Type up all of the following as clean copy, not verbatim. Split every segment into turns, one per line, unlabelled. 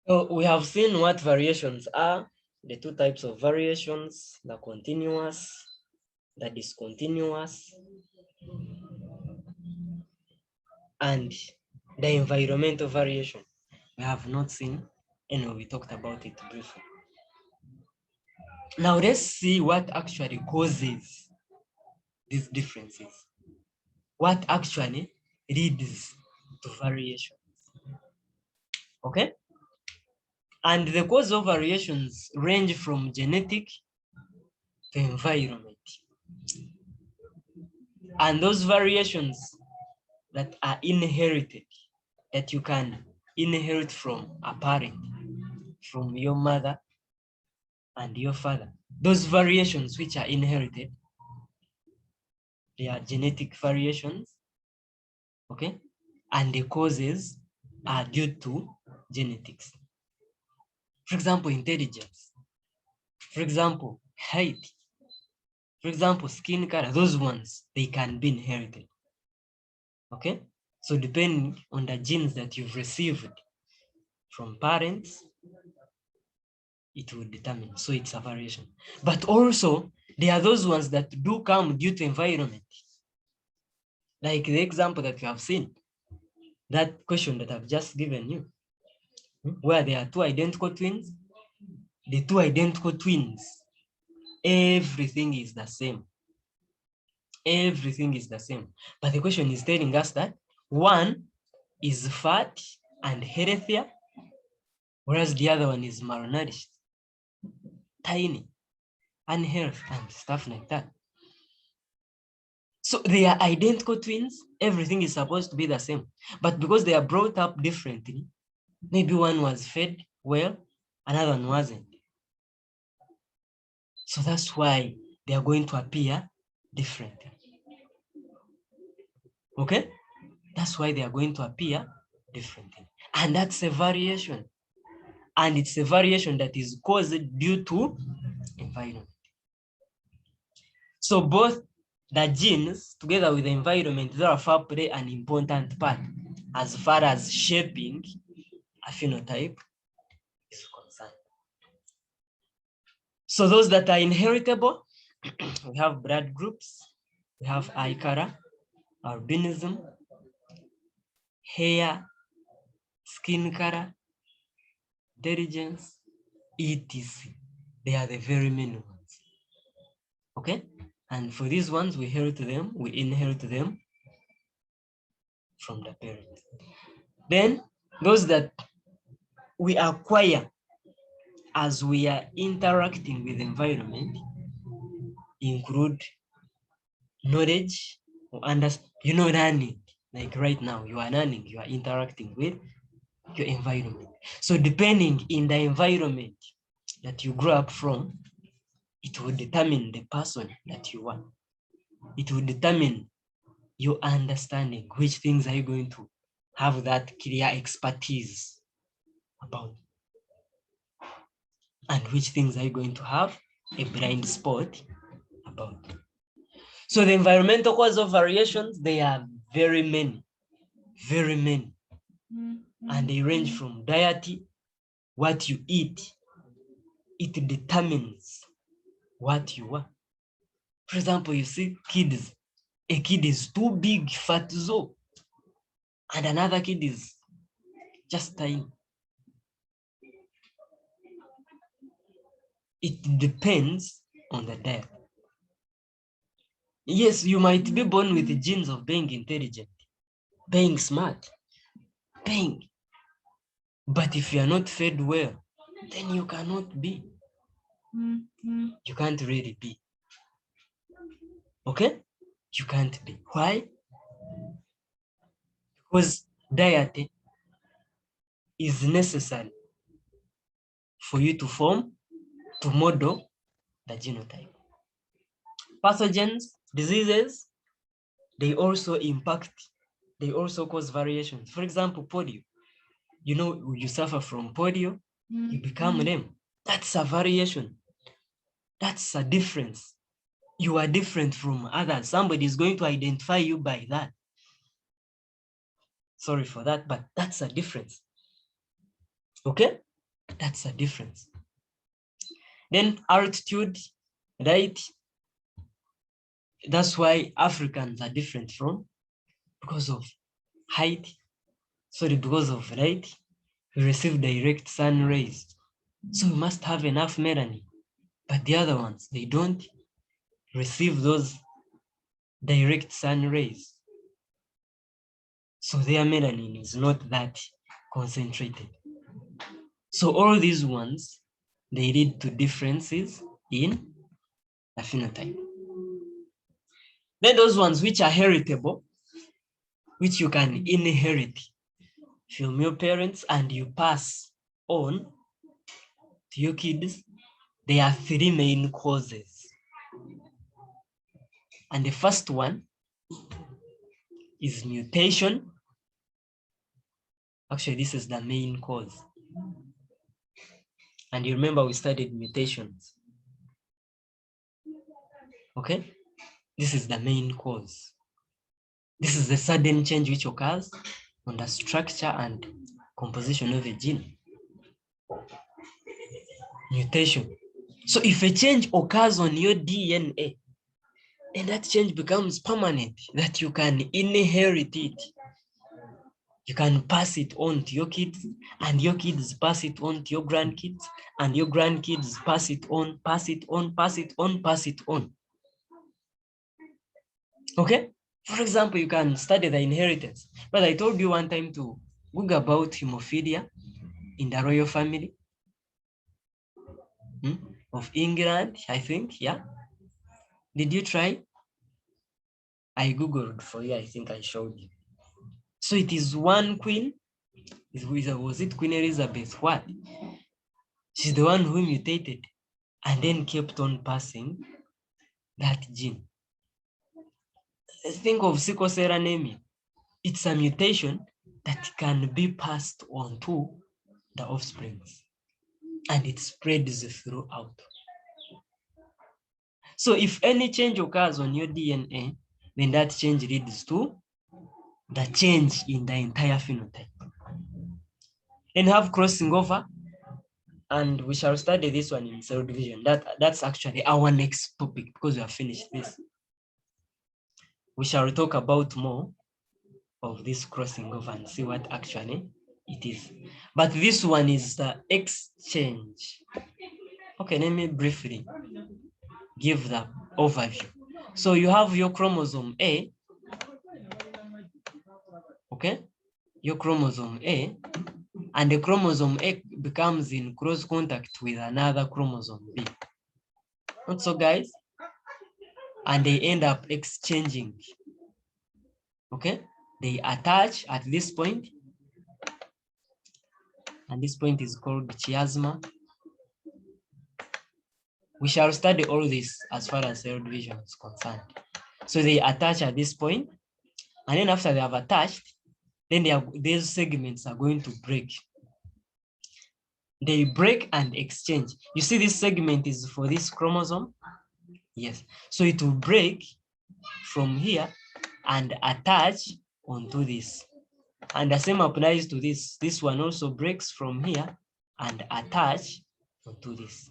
So we have seen what variations are, the two types of variations, the continuous, the discontinuous, and the environmental variation. We have not seen, and we talked about it briefly. Now let's see what actually causes these differences. What actually leads to variation. Okay? And the cause of variations range from genetic to environment. And those variations that are inherited, that you can inherit from a parent, from your mother and your father. Those variations which are inherited, they are genetic variations, okay? And the causes are due to genetics. For example, intelligence. For example, height. For example, skin color. Those ones, they can be inherited, okay? So depending on the genes that you've received from parents, it will determine. So it's a variation. But also, there are those ones that do come due to environment. Like the example that you have seen, that question that I've just given you, where there are two identical twins, the two identical twins, everything is the same. Everything is the same. But the question is telling us that one is fat and healthier, whereas the other one is malnourished, tiny, unhealthy, and stuff like that. So they are identical twins. Everything is supposed to be the same. But because they are brought up differently, maybe one was fed well, another one wasn't. So that's why they are going to appear different. Okay? That's why they are going to appear differently. And that's a variation. And it's a variation that is caused due to environment. So both the genes together with the environment therefore play an important part as far as shaping a phenotype is concerned. So those that are inheritable, we have blood groups, we have eye color, albinism, hair, skin color, intelligence, etc. They are the very main ones. Okay? And for these ones, we inherit them from the parent. Then those that we acquire as we are interacting with the environment include knowledge or learning. Like right now, you are learning, you are interacting with your environment. So depending in the environment that you grow up from, it will determine the person that you are. It will determine your understanding, which things are you going to have that clear expertise about, and which things are you going to have a blind spot about. So the environmental cause of variations, they are very many, and they range from diet, what you eat. It determines what you are. For example, you see kids, a kid is too big, fat, so, and another kid is just tiny. It depends on the diet. Yes, you might be born with the genes of being intelligent, being smart, but if you are not fed well, then you cannot be. You can't really be. Okay? You can't be. Why? Because diet is necessary for you to model the genotype. Pathogens, diseases, they also cause variations. For example, polio. You suffer from polio, you become lame. That's a variation. That's a difference. You are different from others. Somebody is going to identify you by that. Sorry for that, but that's a difference. Okay? That's a difference. Then altitude, right? That's why Africans are different from, because of height, sorry, because of light. We receive direct sun rays. So we must have enough melanin. But the other ones, they don't receive those direct sun rays. So their melanin is not that concentrated. So all these ones, they lead to differences in the phenotype. Then those ones which are heritable, which you can inherit from your parents and you pass on to your kids, there are three main causes. And the first one is mutation. Actually, this is the main cause. And you remember we studied mutations. Okay? This is the main cause. This is the sudden change which occurs on the structure and composition of a gene. Mutation. So if a change occurs on your DNA, and that change becomes permanent, that you can inherit it. You can pass it on to your kids, and your kids pass it on to your grandkids, and your grandkids pass it on, pass it on, pass it on, pass it on. Okay? For example, you can study the inheritance. But I told you one time to Google about hemophilia in the royal family of England, I think, yeah. Did you try? I Googled for you, I think I showed you. So it is one queen, was it Queen Elizabeth? What? She's the one who mutated and then kept on passing that gene. Think of sickle cell anemia. It's a mutation that can be passed on to the offsprings, and it spreads throughout. So if any change occurs on your DNA, then that change leads to the change in the entire phenotype. And have crossing over, and we shall study this one in cell division. That's actually our next topic because we have finished this. We shall talk about more of this crossing over and see what actually it is. But this one is the exchange. Okay, let me briefly give the overview. So you have your chromosome A, okay? Your chromosome A, and the chromosome A becomes in close contact with another chromosome B. Not so, guys? And they end up exchanging, okay? They attach at this point, and this point is called chiasma. We shall study all this as far as cell division is concerned. So they attach at this point, and then after they have attached, then these segments are going to break. They break and exchange. You see this segment is for this chromosome? Yes. So it will break from here and attach onto this. And the same applies to this. This one also breaks from here and attach onto this.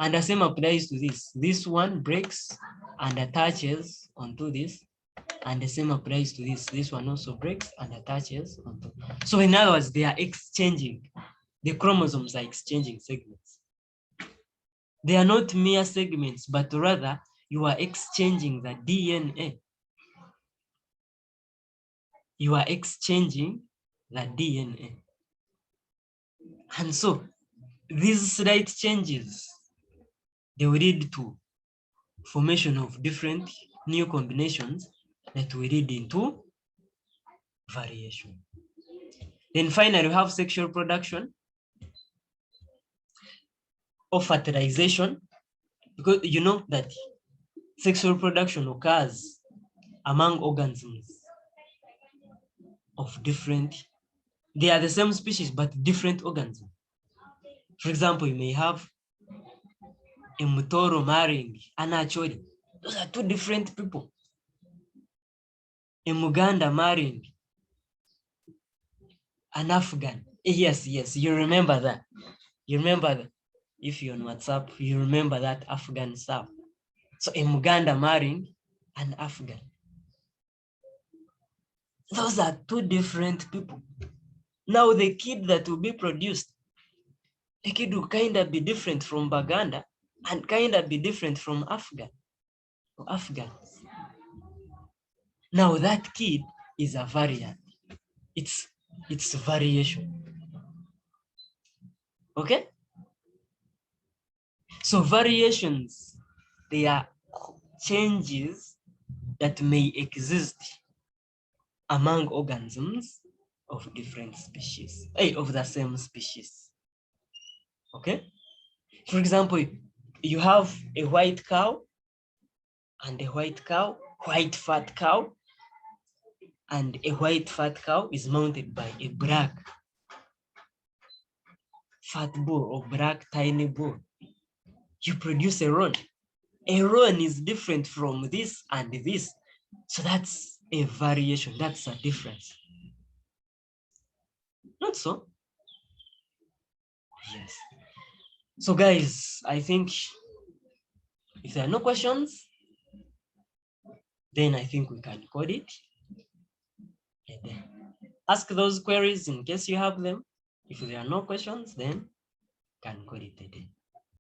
And the same applies to this. This one breaks and attaches onto this. And the same applies to this. This one also breaks and attaches onto. So in other words, they are exchanging. The chromosomes are exchanging segments. They are not mere segments, but rather you are exchanging the DNA. You are exchanging the DNA. And so these slight changes, they will lead to formation of different new combinations that will lead into variation. Then finally, we have sexual production or fertilization, because you know that sexual production occurs among organisms of different, they are the same species, but different organisms. For example, you may have a Mutoro marrying an Acholi. Those are two different people. A Muganda marrying an Afghan. Yes, you remember that. You remember that if you're on WhatsApp, you remember that Afghan stuff. So a Muganda marrying an Afghan. Those are two different people. Now the kid that will be produced, the kid will kind of be different from Baganda and kind of be different from Afghan or Afghans. Now that kid is a variant. It's variation. Okay? So variations, they are changes that may exist among organisms of different species, of the same species. Okay? For example, you have a white cow and a white cow, white fat cow, and a white fat cow is mounted by a black fat bull or black tiny bull. You produce a roan. A roan is different from this and this. So that's a variation, that's a difference. Not so? Yes. So guys, I think if there are no questions, then I think we can code it. And then ask those queries in case you have them. If there are no questions, then can call it a day.